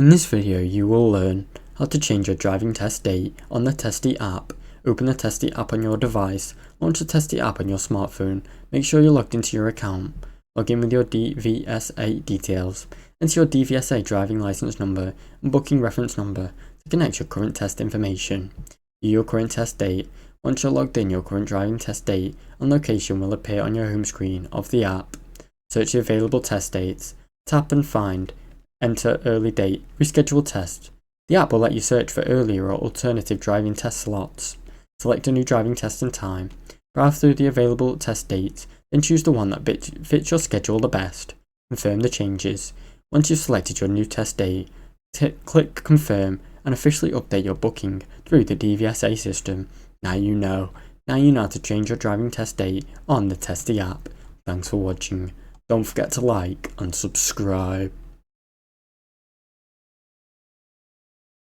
In this video you will learn how to change your driving test date on the Testi app. Open the Testi app on your device, launch the Testi app on your smartphone, make sure you're logged into your account, log in with your DVSA details, enter your DVSA driving license number and booking reference number to connect your current test information. View your current test date. Once you're logged in, your current driving test date and location will appear on your home screen of the app. Search the available test dates, tap and find, enter early date, reschedule test. The app will let you search for earlier or alternative driving test slots. Select a new driving test and time, browse through the available test dates, then choose the one that fits your schedule the best. Confirm the changes. Once you've selected your new test date, click confirm and officially update your booking through the DVSA system. Now you know how to change your driving test date on the Testi app. Thanks for watching. Don't forget to like and subscribe.